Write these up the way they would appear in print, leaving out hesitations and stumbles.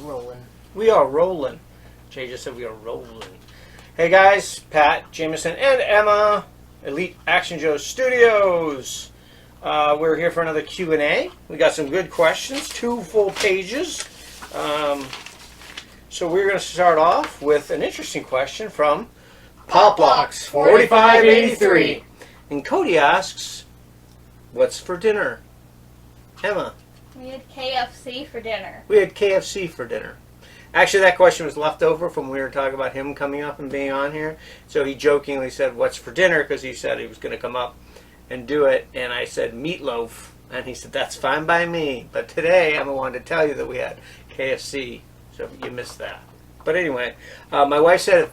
We're rolling. We are rolling. Jay just said we are rolling. Hey guys, Pat, Jameson, and Emma, Elite Action Joe Studios. We're here for another Q&A. We got some good questions, 2 full pages. So we're going to start off with an interesting question from Poplox 4583. And Cody asks, what's for dinner? Emma? We had KFC for dinner. We had KFC for dinner. Actually, that question was left over from when we were talking about him coming up and being on here. So he jokingly said, what's for dinner? Because he said he was going to come up and do it. And I said, meatloaf. And he said, that's fine by me. But today, Emma wanted to tell you that we had KFC. So you missed that. But anyway, my wife said,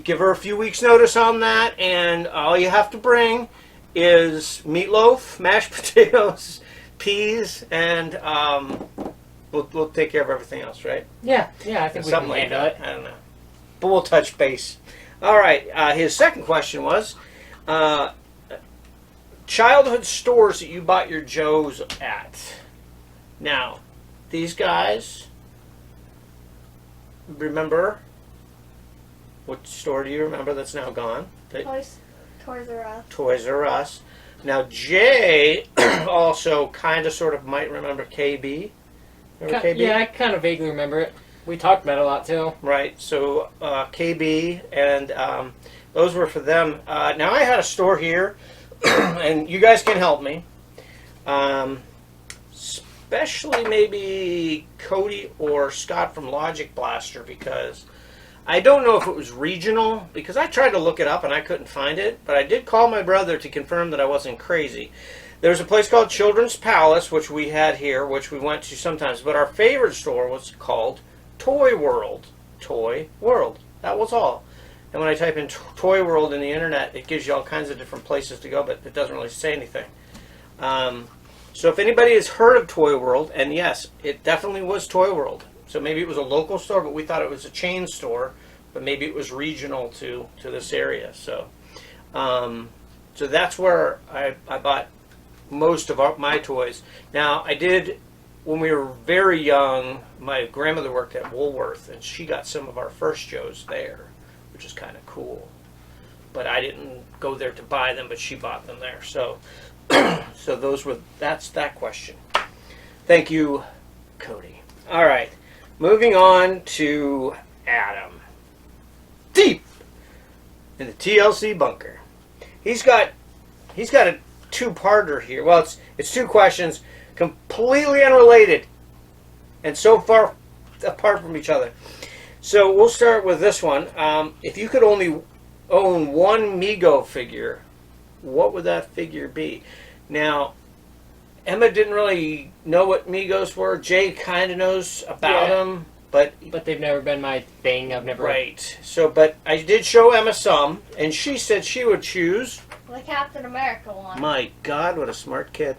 give her a few weeks notice on that. And all you have to bring is meatloaf, mashed potatoes, peas, and we'll take care of everything else, right? Yeah, I think we Something can like handle that. it. I don't know. But we'll touch base. All right. His second question was, childhood stores that you bought your Joes at. Now, these guys, remember? What store do you remember that's now gone? Toys R Us. Toys R Us. Now, Jay also kind of sort of might remember KB. Remember KB? Yeah, I kind of vaguely remember it. We talked about it a lot, too. Right. So, KB, and those were for them. Now, I had a store here, and you guys can help me. Especially maybe Cody or Scott from Logic Blaster, because I don't know if it was regional, because I tried to look it up and I couldn't find it, but I did call my brother to confirm that I wasn't crazy. There's a place called Children's Palace, which we had here, which we went to sometimes, but our favorite store was called Toy World. Toy World. That was all. And when I type in Toy World in the internet, it gives you all kinds of different places to go, but it doesn't really say anything. So if anybody has heard of Toy World, and yes, it definitely was Toy World. So maybe it was a local store, but we thought it was a chain store, but maybe it was regional to this area. So so that's where I bought most of my toys. Now, I did, when we were very young, my grandmother worked at Woolworth, and she got some of our first Joes there, which is kind of cool. But I didn't go there to buy them, but she bought them there. So so that's that question. Thank you, Cody. All right. Moving on to Adam. Deep in the TLC bunker. He's got a 2-parter here. Well, it's 2 questions, completely unrelated, and so far apart from each other. So we'll start with this one. If you could only own one Migo figure, what would that figure be? Now, Emma didn't really know what Migos were. Jay kind of knows about them, but they've never been my thing. I've never. Right. So, but I did show Emma some, and she said she would choose The Captain America one. My God, what a smart kid.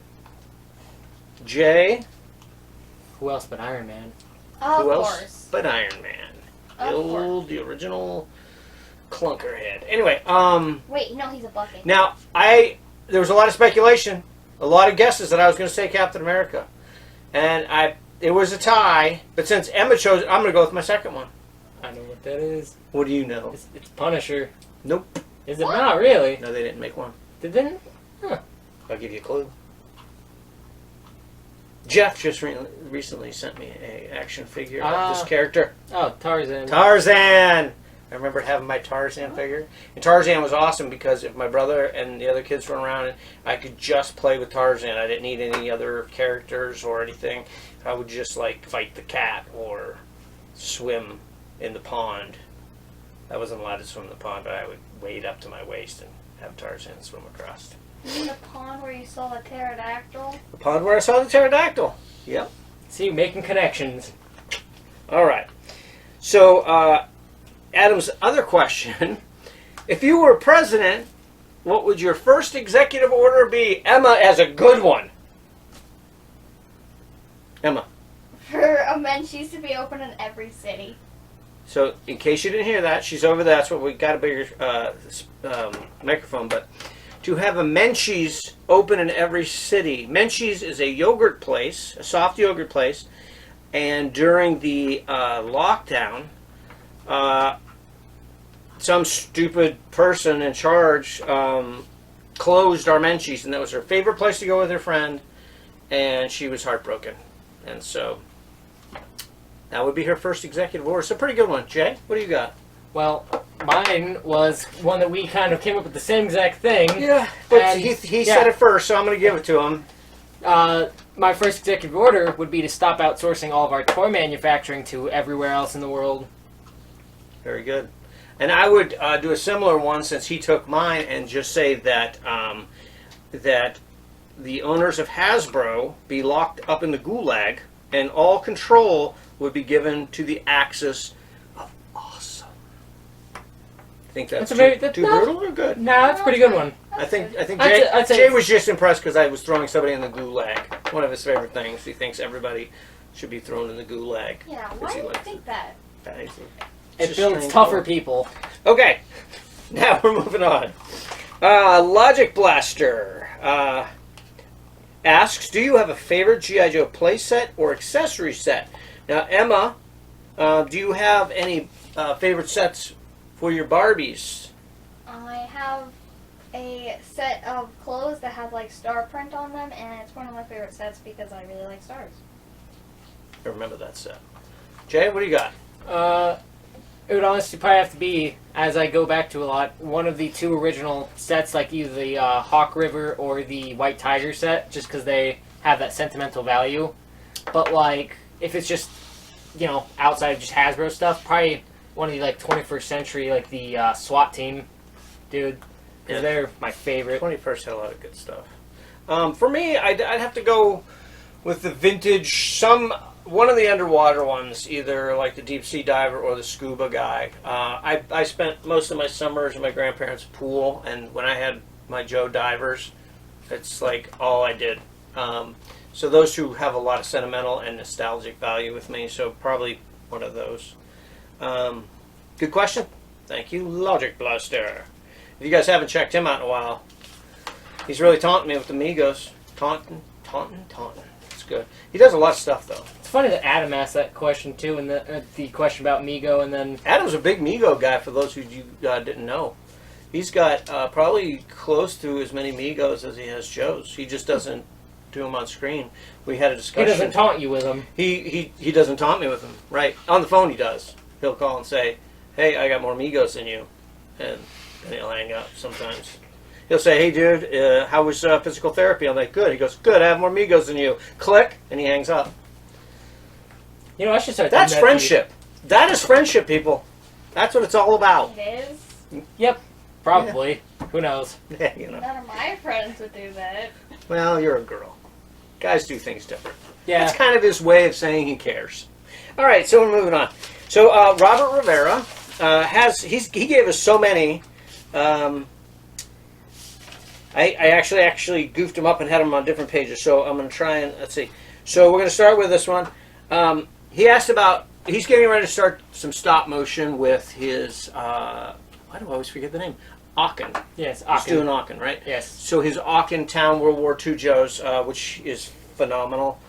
Jay. Who else but Iron Man? Of Who course. else but Iron Man? Of The original clunker head. Anyway, Wait, no, he's a bucket. now there was a lot of speculation, a lot of guesses that I was going to say Captain America, and it was a tie. But since Emma chose it, I'm going to go with my second one. I know what that is. What do you know? It's Punisher. Nope. Is it not really? No, they didn't make one. Did they? Huh. I'll give you a clue. Jeff just recently sent me an action figure of this character. Oh, Tarzan. Tarzan! I remember having my Tarzan figure. And Tarzan was awesome because if my brother and the other kids were around, I could just play with Tarzan. I didn't need any other characters or anything. I would just like fight the cat or swim in the pond. I wasn't allowed to swim in the pond, but I would wade up to my waist and have Tarzan swim across. You mean the pond where you saw the pterodactyl? The pond where I saw the pterodactyl. Yep. See, making connections. All right. So, Adam's other question, if you were president, what would your first executive order be? Emma has a good one. Emma. For a Menchie's to be open in every city. So, in case you didn't hear that, she's over there. That's what we got a bigger microphone. But to have a Menchie's open in every city. Menchie's is a yogurt place, a soft yogurt place, And during the lockdown, some stupid person in charge closed our Menchie's, and that was her favorite place to go with her friend, and she was heartbroken. And so that would be her first executive order. It's a pretty good one. Jay, what do you got? Well, mine was one that we kind of came up with the same exact thing. Yeah, but And, he said it first, so I'm going to give it to him. My first executive order would be to stop outsourcing all of our toy manufacturing to everywhere else in the world. Very good. And I would do a similar one since he took mine, and just say that that the owners of Hasbro be locked up in the gulag, and all control would be given to the Axis of Awesome. I think that's too brutal or good? Nah, that's a pretty good one. I think I'd say Jay was just impressed because I was throwing somebody in the gulag. One of his favorite things. He thinks everybody should be thrown in the gulag. Yeah, why do you think that? It builds tougher people. Okay, now we're moving on. Logic Blaster asks, do you have a favorite G.I. Joe playset or accessory set? Now, Emma, do you have any favorite sets for your Barbies? I have a set of clothes that have like star print on them, and it's one of my favorite sets because I really like stars. I remember that set. Jay, what do you got? It would honestly probably have to be, as I go back to a lot, one of the two original sets, like either the Hawk River or the White Tiger set, just because they have that sentimental value. But, like, if it's just, you know, outside of just Hasbro stuff, probably one of the, like, 21st century, like the SWAT team, dude. Because they're my favorite. 21st had a lot of good stuff. For me, I'd have to go with the vintage, one of the underwater ones, either like the deep sea diver or the scuba guy. I spent most of my summers in my grandparents' pool, and when I had my Joe divers, it's like all I did. So those two have a lot of sentimental and nostalgic value with me, so probably one of those. Good question. Thank you, Logic Blaster. If you guys haven't checked him out in a while, he's really taunting me with the Migos. Taunting. It's good. He does a lot of stuff, though. It's funny that Adam asked that question, too, and the question about Migo, and then... Adam's a big Migo guy, for those who you didn't know. He's got probably close to as many Migos as he has Joes. He just doesn't do them on screen. We had a discussion. He doesn't taunt you with them. He doesn't taunt me with them. Right. On the phone he does. He'll call and say, hey, I got more Migos than you. And he'll hang up sometimes. He'll say, hey, dude, how was physical therapy? I'm like, good. He goes, good, I have more Migos than you. Click, and he hangs up. You know, I should start That's doing that friendship. That is friendship, people. That's what it's all about. It is. Yep, probably. Yeah. Who knows? Yeah, you know. None of my friends would do that. Well, you're a girl. Guys do things different. Yeah. That's kind of his way of saying he cares. All right, so we're moving on. So Robert Rivera he gave us so many. I actually goofed him up and had them on different pages. So I'm going to try and let's see. So we're going to start with this one. He asked about. He's getting ready to start some stop motion with his. Why do I always forget the name? Aachen. Yes, Aachen. He's doing Aachen, right? Yes. So his Aachen Town World War II Joes, which is phenomenal.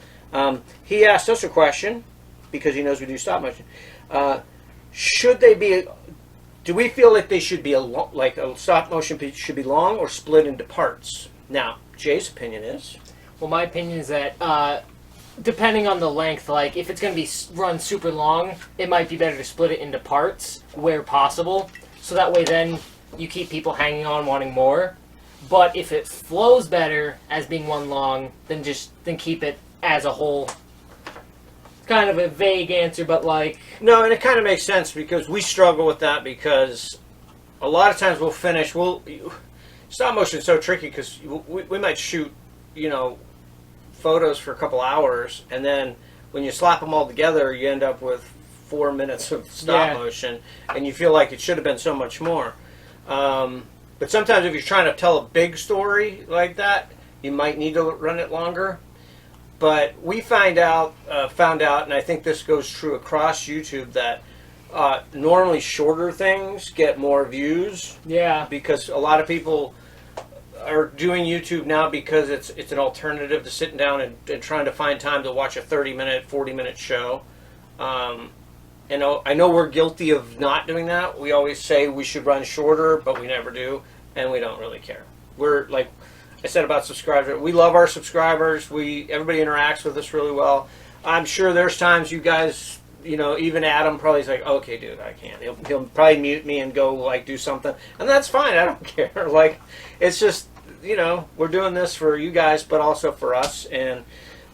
He asked us a question because he knows we do stop motion. Should they be? Do we feel like they should be like a stop motion should be long or split into parts? Now, Jay's opinion is. Well, my opinion is that depending on the length, like if it's going to be run super long, it might be better to split it into parts where possible, so that way then you keep people hanging on wanting more. But if it flows better as being one long, then keep it as a whole. Kind of a vague answer, but like... No, and it kind of makes sense because we struggle with that because a lot of times we'll finish... Stop motion is so tricky because we might shoot, photos for a couple hours, and then when you slap them all together, you end up with 4 minutes of stop motion, and you feel like it should have been so much more. But sometimes if you're trying to tell a big story like that, you might need to run it longer. But we found out, and I think this goes true across YouTube, that normally shorter things get more views. Yeah. Because a lot of people are doing YouTube now because it's an alternative to sitting down and trying to find time to watch a 30-minute, 40-minute show. I know we're guilty of not doing that. We always say we should run shorter, but we never do, and we don't really care. We're like I said about subscribers. We love our subscribers. Everybody interacts with us really well. I'm sure there's times you guys, even Adam probably is like, okay, dude, I can't. He'll probably mute me and go like do something, and that's fine. I don't care. Like, it's just we're doing this for you guys, but also for us.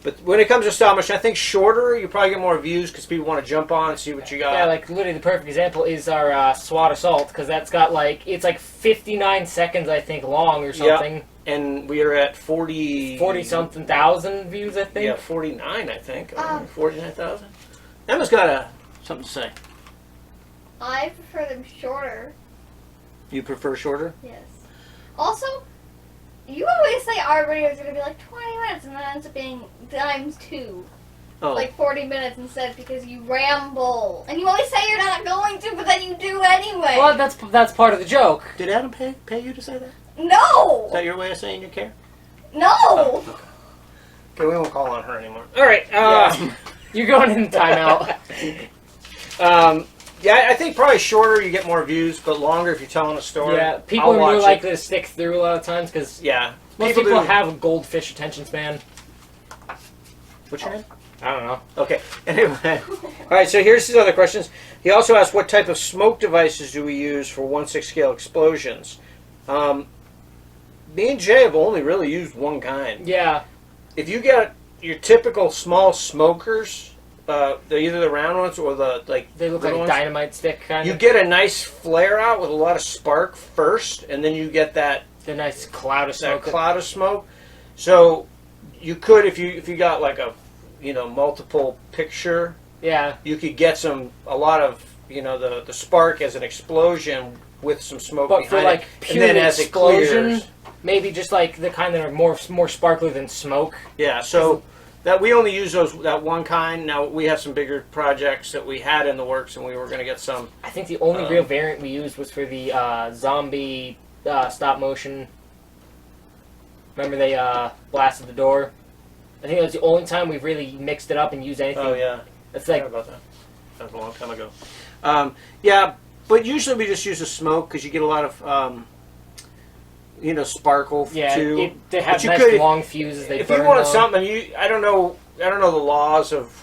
But when it comes to stop motion, I think shorter, you probably get more views because people want to jump on and see what you got. Yeah, like literally the perfect example is our SWAT Assault, because that's got it's like 59 seconds, I think, long or something. Yep. And we are at 40-something thousand views, I think. Yeah, 49, I think. 49,000. Emma's got something to say. I prefer them shorter. You prefer shorter? Yes. Also, you always say our video is going to be like 20 minutes, and then it ends up being times 2. Oh. Like 40 minutes instead, because you ramble. And you always say you're not going to, but then you do anyway. Well, that's part of the joke. Did Adam pay you to say that? No! Is that your way of saying you care? No! Oh, okay, we won't call on her anymore. All right. You're going in timeout. Yeah, I think probably shorter you get more views, but longer if you're telling a story. Yeah, people are more likely to stick through a lot of times because most people have a goldfish attention span. What's your name? I don't know. Okay. Anyway, all right. So here's his other questions. He also asked, what type of smoke devices do we use for 1/6 scale explosions? Me and Jay have only really used one kind. Yeah. If you get your typical small smokers, they're either the round ones or they look like a dynamite stick kind you of. get a nice flare out with a lot of spark first, and then you get the nice cloud of smoke. That cloud of smoke. So you could, if you got like a multiple picture, you could get a lot of the spark as an explosion with some smoke but behind for like it. pure And then as explosion, it clears, maybe just like the kind that are more sparkly than smoke. Yeah, so that we only use that one kind. Now we have some bigger projects that we had in the works, and we were going to get some. I think the only real variant we used was for the zombie stop motion. Remember they blasted the door? I think that was the only time we've really mixed it up and used anything. Oh yeah, it's like about that. That was a long time ago. Yeah, but usually we just use a smoke because you get a lot of sparkle too. They have nice long fuses. If you wanted something, I don't know the laws of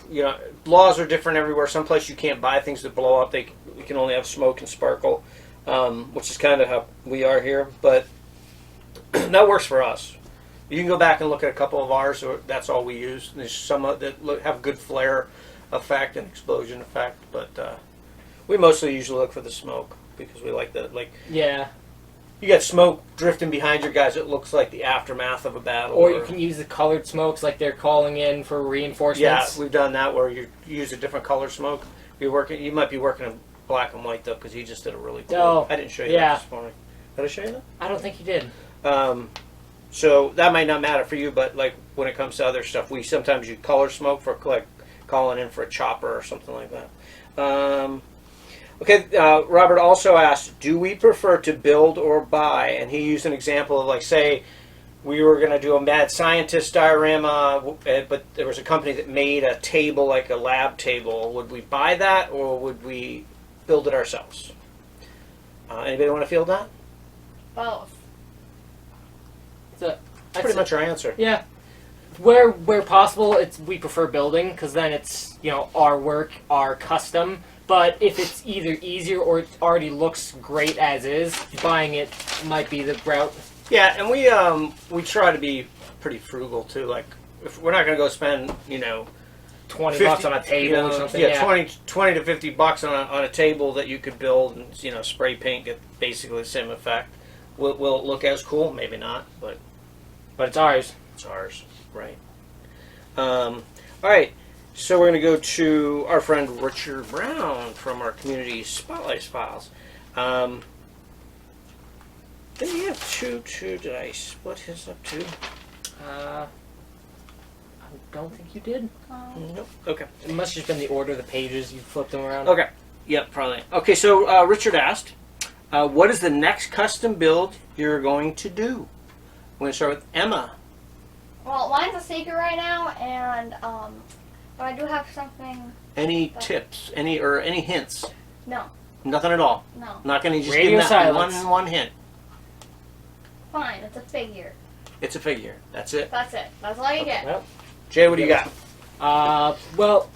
laws are different everywhere. Some places you can't buy things that blow up. You can only have smoke and sparkle, which is kind of how we are here. But that works for us. You can go back and look at a couple of ours. That's all we use. There's some that have good flare effect and explosion effect, but we mostly usually look for the smoke because we like the Yeah. You got smoke drifting behind your guys. It looks like the aftermath of a battle. Or you can use the colored smokes, like they're calling in for reinforcements. Yeah, we've done that where you use a different color smoke. You might be working in black and white though, because he just did a really cool. Oh, I didn't show you that this morning. Did I show you that? I don't think you did. So that might not matter for you, but like when it comes to other stuff, we sometimes use color smoke for like calling in for a chopper or something like that. Okay, Robert also asked, do we prefer to build or buy? And he used an example of like, say, we were going to do a mad scientist diorama, but there was a company that made a table, like a lab table. Would we buy that or would we build it ourselves? Anybody want to field that? Both. That's pretty much our answer. Yeah. Where possible, we prefer building because then it's our work, our custom. But if it's either easier or it already looks great as is, buying it might be the route. Yeah, and we try to be pretty frugal too. Like if we're not going to go spend $20 on a table or something. Yeah, 20 to $50 on a table that you could build and spray paint, get basically the same effect. Will it look as cool? Maybe not, but it's ours. It's ours, right? All right. So we're going to go to our friend Richard Brown from our community Spotlight Files. Did he have two? Did I split his up too? I don't think you did. Nope. Okay. It must have just been the order of the pages. You flipped them around. Okay. Yep, probably. Okay, so Richard asked, what is the next custom build you're going to do? We're going to start with Emma. Well, mine's a secret right now, and but I do have something. Any tips? Any hints? No, Nothing at all. no. Not going to just Radio give that silence. one hint. Fine, it's a figure. It's a figure. That's it. That's it. That's all you get. Well, Jay, what do you got? well,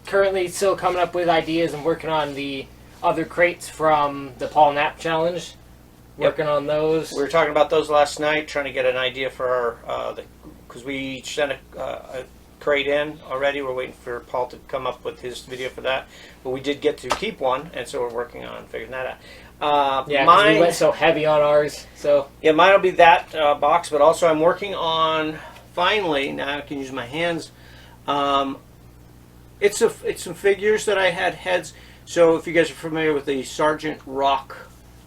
currently still coming up with ideas and working on the other crates from the Paul Knapp challenge. Working on those. We were talking about those last night, trying to get an idea for our, because we each sent a crate in already. We're waiting for Paul to come up with his video for that. But we did get to keep one, and so we're working on figuring that out. Yeah, 'cause mine, we went so heavy on ours. So yeah, mine will be that box, but also I'm working on, finally, now I can use my hands. It's some figures that I had heads. So if you guys are familiar with the Sergeant Rock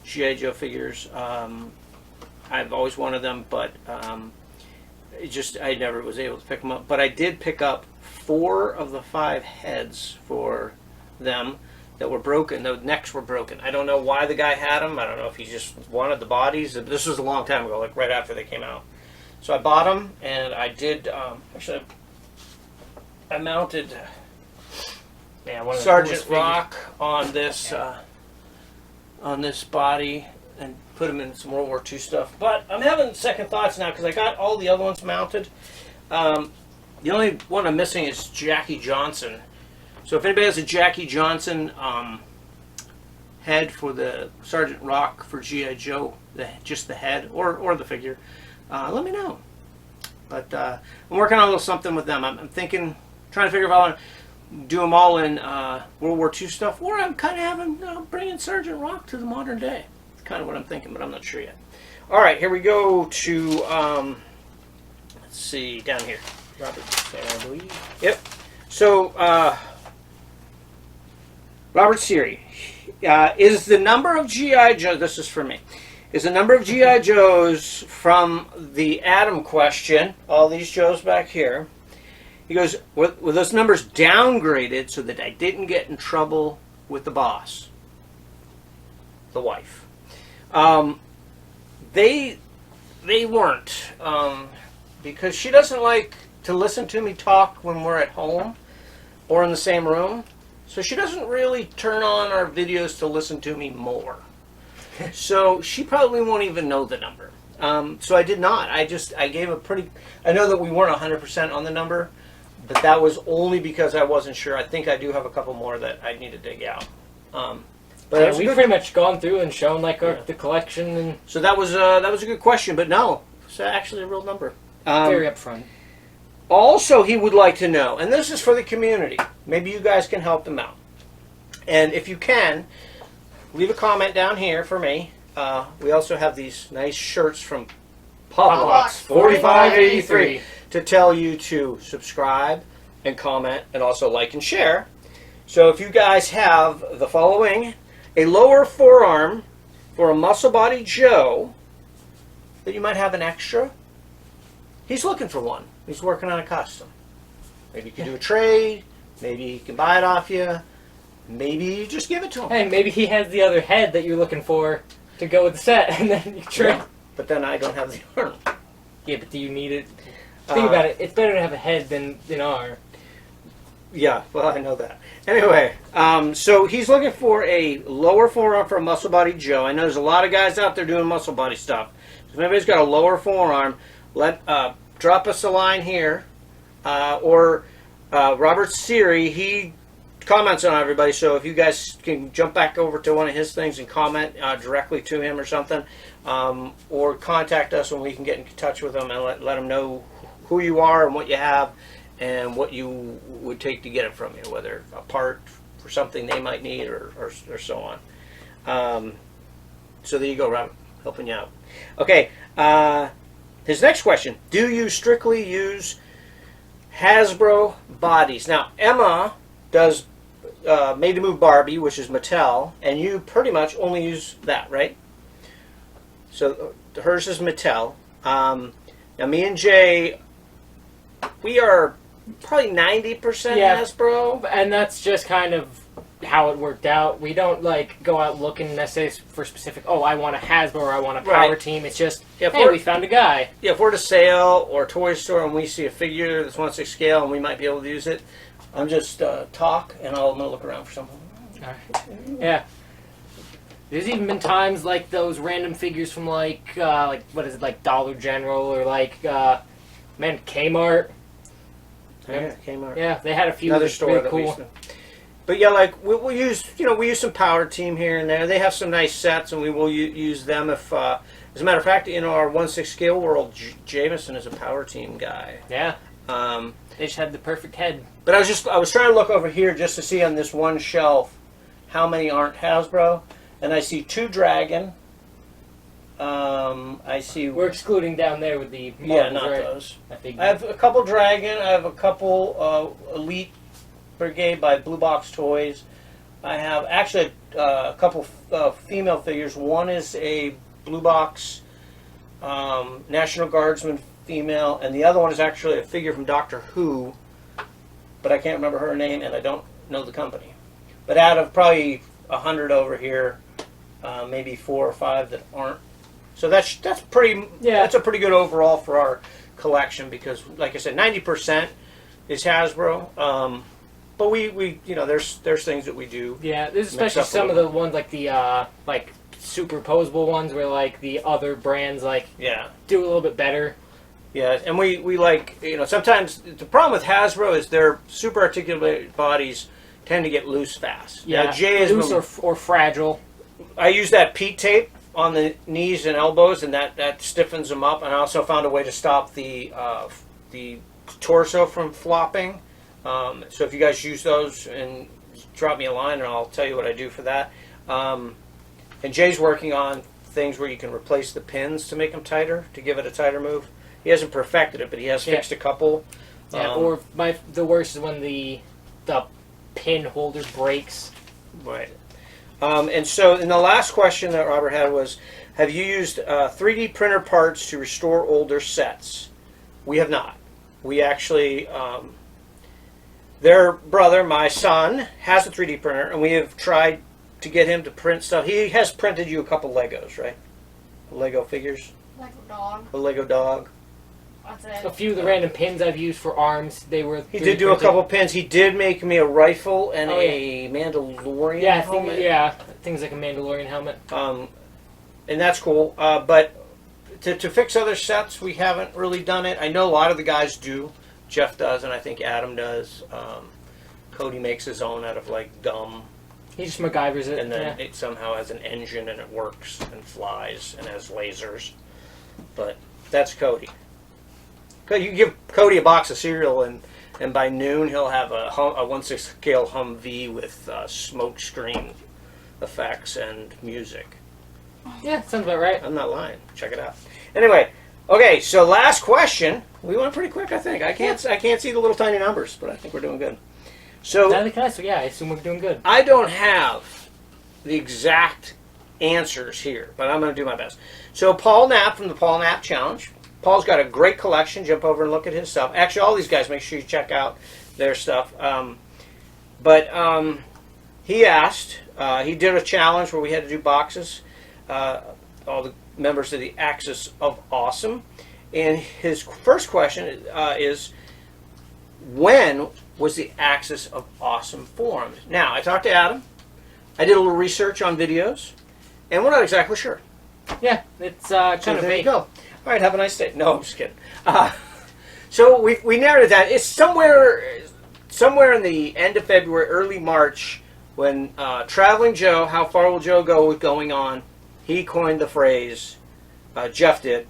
G.I. Joe figures, I've always wanted them, but I never was able to pick them up. But I did pick up 4 of the 5 heads for them that were broken. The necks were broken. I don't know why the guy had them. I don't know if he just wanted the bodies. This was a long time ago, like right after they came out. So I bought them, and I did, actually, I mounted yeah, one of the Sergeant coolest figures. Rock on this body and put them in some World War II stuff. But I'm having second thoughts now because I got all the other ones mounted. The only one I'm missing is Jackie Johnson. So if anybody has a Jackie Johnson head for the Sergeant Rock for G.I. Joe, just the head or the figure, let me know. But I'm working on a little something with them. I'm thinking, trying to figure out how to do them all in World War II stuff, or I'm kind of having bringing Sergeant Rock to the modern day. It's kind of what I'm thinking, but I'm not sure yet. All right, here we go to let's see, down here. Robert, I believe. Yep. So Robert Siri, is the number of G.I. Joe? This is for me. Is the number of G.I. Joes from the Adam question? All these Joes back here. He goes, were those numbers downgraded so that I didn't get in trouble with the boss, the wife? They weren't, because she doesn't like to listen to me talk when we're at home or in the same room. So she doesn't really turn on our videos to listen to me more. So she probably won't even know the number. So I did not. I gave a pretty, I know that we weren't 100% on the number, but that was only because I wasn't sure. I think I do have a couple more that I need to dig out. But Yeah, we've pretty much gone through and shown like the collection and so that was a good question, but no, it's actually a real number. very upfront. Also, he would like to know, and this is for the community. Maybe you guys can help them out. And if you can, leave a comment down here for me. We also have these nice shirts from Pop-Box 4583 to tell you to subscribe and comment and also like and share. So if you guys have the following: a lower forearm for a muscle body Joe that you might have an extra. He's looking for one. He's working on a custom. Maybe you can do a trade. Maybe he can buy it off you. Maybe you just give it to him. Hey, maybe he has the other head that you're looking for to go with the set, and then you trade. Yeah, but then I don't have the arm. Yeah, but do you need it? Think about it. It's better to have a head than our. Yeah, well, I know that. Anyway, so he's looking for a lower forearm for a muscle body Joe. I know there's a lot of guys out there doing muscle body stuff. So if anybody's got a lower forearm, drop us a line here. Or Robert Siri, he comments on everybody. So if you guys can jump back over to one of his things and comment directly to him or something, or contact us and we can get in touch with him and let him know who you are and what you have and what you would take to get it from you, whether a part for something they might need or so on. So there you go, Robert, helping you out. Okay, his next question: do you strictly use Hasbro bodies? Now, Emma does Made to Move Barbie, which is Mattel, and you pretty much only use that, right? So hers is Mattel. Now, me and Jay, we are probably 90% Yeah. Hasbro. And that's just kind of how it worked out. We don't like go out looking necessarily for specific. Oh, I want a Hasbro or I want a Power Right. Team. It's just Yeah, hey, we found a guy. Yeah, if we're at a sale or a toy store and we see a figure that's 1/6 scale and we might be able to use it, I'm just talk and I'm gonna look around for something. All right. Yeah. There's even been times like those random figures from like what is it, like Dollar General or like Kmart. Yeah, Kmart. Yeah, they had a few. Another store really that we used cool. to. But yeah, like we'll use, we use some Power Team here and there. They have some nice sets, and we will use them if. As a matter of fact, in our 1/6 scale world, Jameson is a Power Team guy. Yeah. They just had the perfect head. But I was trying to look over here just to see on this one shelf how many aren't Hasbro, and I see 2 Dragon. I see. We're excluding down there with the Marvels, Yeah, not right? those. I think. I have a couple Dragon. I have a couple Elite Brigade by Blue Box Toys. I have actually a couple female figures. One is a Blue Box National Guardsman female, and the other one is actually a figure from Doctor Who, but I can't remember her name, and I don't know the company. But out of probably 100 over here, maybe 4 or 5 that aren't. So that's pretty. Yeah. That's a pretty good overall for our collection because, like I said, 90% is Hasbro. But we there's things that we do. Yeah, there's Mix especially up a some of little the ones like the like superposable ones where like the other brands like Yeah. do a little bit better. Yeah, and we like, sometimes the problem with Hasbro is their super articulated bodies tend to get loose fast. Yeah, Now, Jay is loose or fragile. I use that Pete tape on the knees and elbows, and that stiffens them up. And I also found a way to stop the torso from flopping. So if you guys use those, and drop me a line, and I'll tell you what I do for that. And Jay's working on things where you can replace the pins to make them tighter, to give it a tighter move. He hasn't perfected it, but he has fixed a couple. Yeah, or the worst is when the pin holder breaks. Right. And so, in the last question that Robert had was, have you used 3D printer parts to restore older sets? We have not. We actually, their brother, my son, has a 3D printer, and we have tried to get him to print stuff. He has printed you a couple Legos, right? Lego figures? Like a dog. A Lego dog. That's it. A few of the random pins I've used for arms, they were. He did do a couple pins. He did make me a rifle and a Mandalorian helmet. Things like a Mandalorian helmet. And that's cool. But to fix other sets, we haven't really done it. I know a lot of the guys do. Jeff does, and I think Adam does. Cody makes his own out of like gum. He just MacGyver's it. And then it somehow has an engine and it works and flies and has lasers. But that's Cody. You give Cody a box of cereal and by noon he'll have a 1/6 scale Humvee with smoke screen effects and music. Yeah, sounds about right. I'm not lying. Check it out. Anyway, okay. So last question. We went pretty quick, I think. I can't see the little tiny numbers, but I think we're doing good. So yeah, I assume we're doing good. I don't have the exact answers here, but I'm going to do my best. So Paul Knapp from the Paul Knapp Challenge. Paul's got a great collection. Jump over and look at his stuff. Actually, all these guys, make sure you check out their stuff. He asked, he did a challenge where we had to do boxes. All the members of the Axis of Awesome. And his first question is, when was the Axis of Awesome formed? Now, I talked to Adam. I did a little research on videos, and we're not exactly sure. Yeah, it's kind of there you vague. go. All right, have a nice day. No, I'm just kidding. So we narrowed it down. It's somewhere in the end of February, early March, when Traveling Joe, How Far Will Joe Go, was going on. He coined the phrase, Jeff did,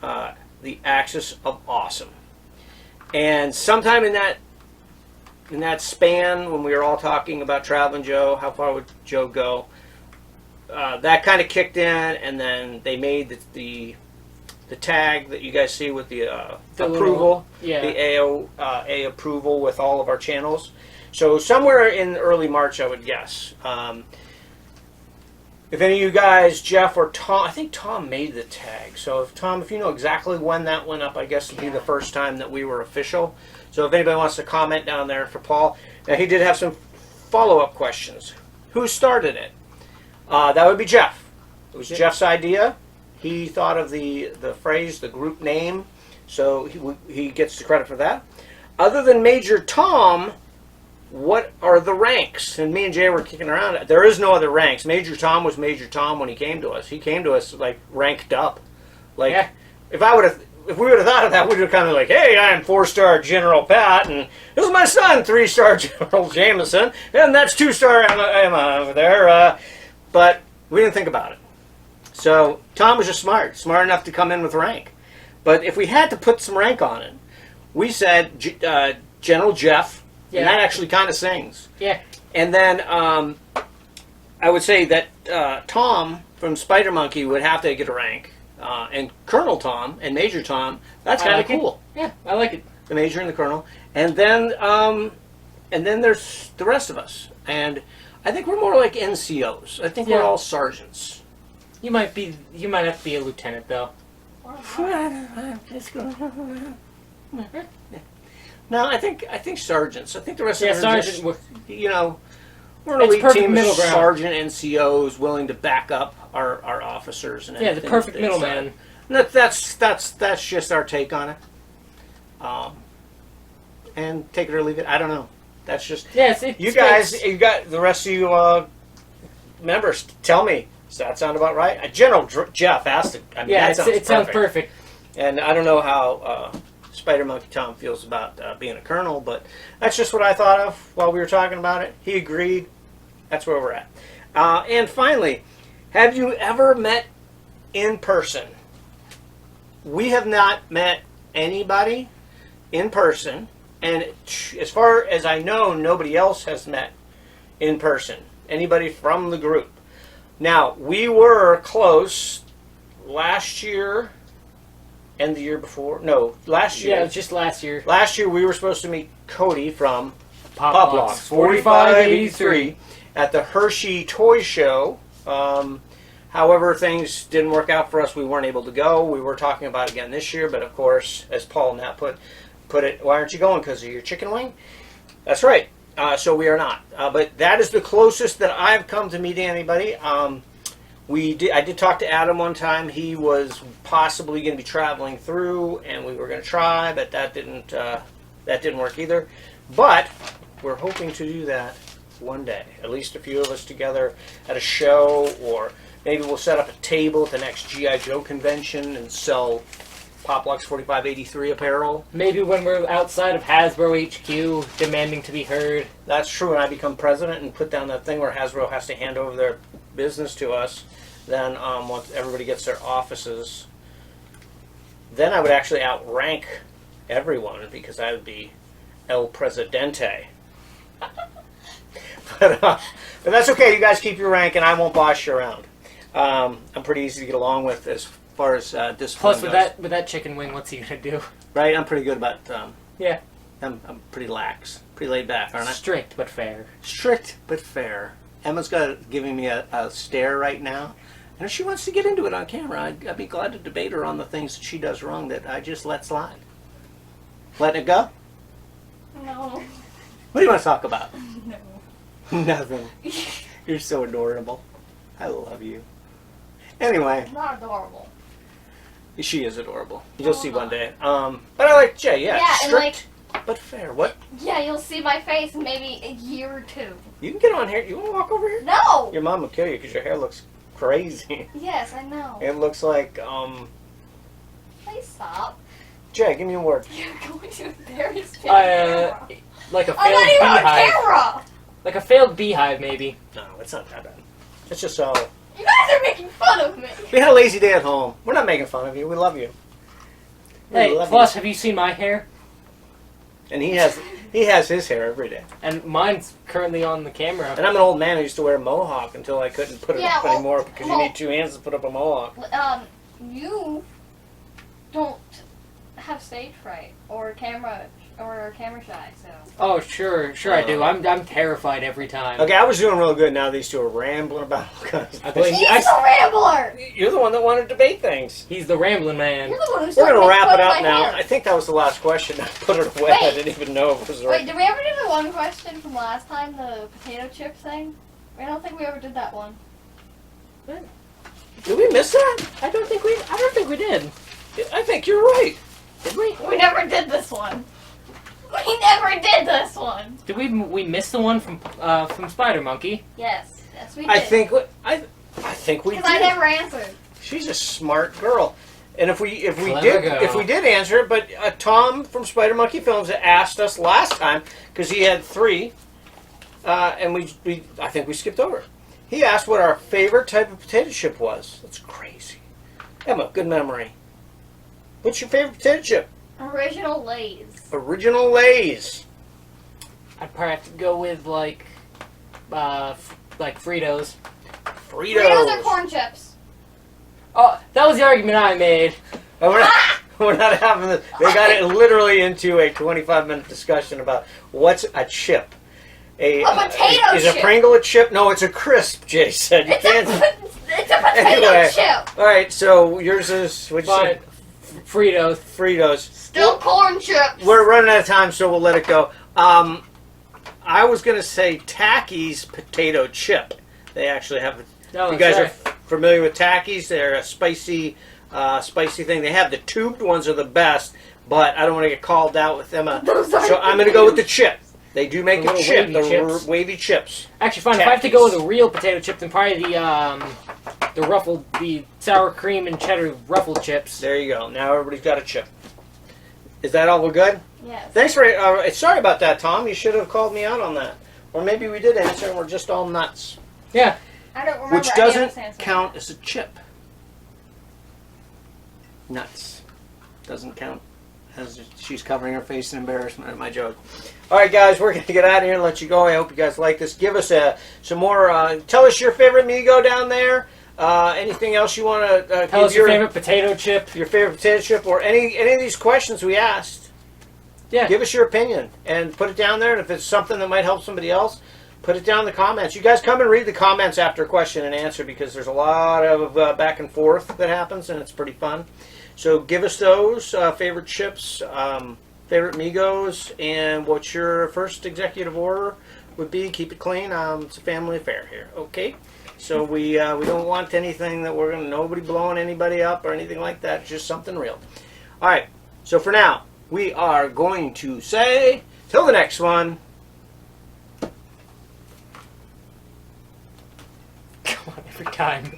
the Axis of Awesome. And sometime in that span, when we were all talking about Traveling Joe, How Far Would Joe Go, that kind of kicked in, and then they made the tag that you guys see with the approval, the A approval with all of our channels. So somewhere in early March, I would guess. If any of you guys, Jeff or Tom, I think Tom made the tag. So if you know exactly when that went up, I guess it'd be the first time that we were official. So if anybody wants to comment down there for Paul. Now he did have some follow-up questions. Who started it? That would be Jeff. It was Jeff's idea. He thought of the phrase, the group name, so he gets the credit for that. Other than Major Tom, what are the ranks? And me and Jay were kicking around. There is no other ranks. Major Tom was Major Tom when he came to us. He came to us like ranked up. Like Yeah. if we would have thought of that, we'd have kind of like, hey, I'm 4-star General Pat, and this is my son, 3-star General Jameson, and that's 2-star Emma over there. But we didn't think about it. So Tom was just smart enough to come in with rank. But if we had to put some rank on it, we said General Jeff, Yeah. and that actually kind of sings. Yeah. And then I would say that Tom from SpiderMonkey would have to get a rank. And Colonel Tom and Major Tom, that's kind of cool. Yeah, I like it. The Major and the Colonel. And then there's the rest of us. And I think we're more like NCOs. I think we're all sergeants. You might have to be a lieutenant though. No, I think sergeants. I think the rest of us are sergeant. just, we're an It's elite perfect team middle of ground. sergeant NCOs willing to back up our officers and Yeah, the anything perfect that they middleman. decide. That's just our take on it. And take it or leave it. I don't know. That's just you guys. You got the rest of you members. Tell me. Does that sound about right? General Jeff asked it. I mean, Yeah, that it sounds perfect. And I don't know how Spider Monkey Tom feels about being a colonel, but that's just what I thought of while we were talking about it. He agreed. That's where we're at. And finally, have you ever met in person? We have not met anybody in person, and as far as I know, nobody else has met in person. Anybody from the group. Now, we were close last year and the year before. No, last year. Yeah, it was just last year. Last year we were supposed to meet Cody from Pop Locks, 4583 at the Hershey Toy Show. However, things didn't work out for us. We weren't able to go. We were talking about it again this year, but of course, as Paul and Knapp put it, why aren't you going? Because of your chicken wing? That's right. So we are not. But that is the closest that I've come to meeting anybody. I did talk to Adam one time. He was possibly going to be traveling through, and we were going to try, but that didn't work either. But we're hoping to do that one day. At least a few of us together at a show, or maybe we'll set up a table at the next G.I. Joe convention and sell Poplux 4583 apparel. Maybe when we're outside of Hasbro HQ, demanding to be heard. That's true, and I become president and put down that thing where Hasbro has to hand over their business to us. Then once everybody gets their offices, then I would actually outrank everyone because I would be El Presidente. But that's okay. You guys keep your rank, and I won't boss you around. I'm pretty easy to get along with as far as discipline Plus, goes. with that chicken wing, what's he gonna do? Right? I'm pretty good about. Yeah. I'm pretty lax, pretty laid back, aren't I? Strict but fair. Strict but fair. Emma's giving me a stare right now. And if she wants to get into it on camera, I'd be glad to debate her on the things that she does wrong that I just let slide. Letting it go? No. What do you want to talk about? No. Nothing. You're so adorable. I love you. Anyway, Not adorable. she is adorable. You'll see one day. But I like Jay, yeah. Yeah, and Strict but fair. What? Yeah, you'll see my face in maybe a year or two. You can get on here. You want to walk over here? No! Your mom will kill you because your hair looks crazy. Yes, I know. It looks like, Please stop. Jay, give me a word. You're going to embarrass me on camera. Like a I'm failed not even on beehive. camera! Like a failed beehive, maybe. No, it's not that bad. It's just so... You guys are making fun of me! We had a lazy day at home. We're not making fun of you. We love you. We Hey, love plus, you. have you seen my hair? And he has his hair every day. And mine's currently on the camera. And I'm an old man who used to wear a mohawk until I couldn't put it Yeah, up well, anymore because you need 2 hands to put up a mohawk. You don't have stage fright or camera or camera shy, so. Oh, sure, I do. I'm terrified every time. Okay, I was doing real good. Now these two are rambling about all kinds of things. He's a rambler! You're the one that wanted to debate things. He's the rambling man. You're the one who We're started going to making wrap fun it of up my now. hair. I think that was the last question. I put it away. I Wait. didn't even know if it was right. Wait, did we ever do the one question from last time, the potato chip thing? I don't think we ever did that one. Did we miss that? I don't think we did. I think you're right. Did we? We never did this one. We never did this one. Did we miss the one from Spider Monkey? Yes, we did. I think we did. Because I never answered. She's a smart girl. And if we Clever girl. did answer it, but Tom from SpiderMonkeyFilms asked us last time because he had 3, and I think we skipped over. He asked what our favorite type of potato chip was. That's crazy. Emma, good memory. What's your favorite potato chip? Original Lay's. Original Lay's. I'd probably have to go with like Fritos. Fritos are corn chips. Oh, that was the argument I made. And we're not having this. They got it literally into a 25-minute discussion about what's a chip. A potato is chip. Is a Pringle a chip? No, it's a crisp, Jay said. You can't. It's a potato Anyway. chip. All right, so yours is, what'd you say? Fritos. Fritos. Still corn chips. We're running out of time, so we'll let it go. I was going to say Tacky's potato chip. They actually have, Oh, you guys that's are familiar with Tacky's? They're a spicy thing. They have the tubed ones are the best, but I don't want to get called out with them. So I'm going to go with the chip. They do make The a little chip, wavy the chips. wavy chips. Actually, fine. If I have to go with a real potato chip, then probably the sour cream and cheddar ruffled chips. There you go. Now everybody's got a chip. Is that all we're good? Yes. Thanks for. Sorry about that, Tom. You should have called me out on that. Or maybe we did answer and we're just all nuts. Yeah. I don't remember. Which any of us doesn't answering. count as a chip. Nuts. Doesn't count. As she's covering her face in embarrassment at my joke. All right, guys, we're going to get out of here and let you go. I hope you guys like this. Give us some more. Tell us your favorite Migo down there. Anything else you want to Tell us your favorite potato chip. Your favorite potato chip, or any of these questions we asked. Yeah. Give us your opinion and put it down there. And if it's something that might help somebody else, put it down in the comments. You guys come and read the comments after a question and answer because there's a lot of back and forth that happens and it's pretty fun. So give us those favorite chips, favorite Migos, and what your first executive order would be. Keep it clean. It's a family affair here. Okay. So we don't want anything that nobody blowing anybody up or anything like that. Just something real. All right. So for now, we are going to say till the next one. Come on, every time.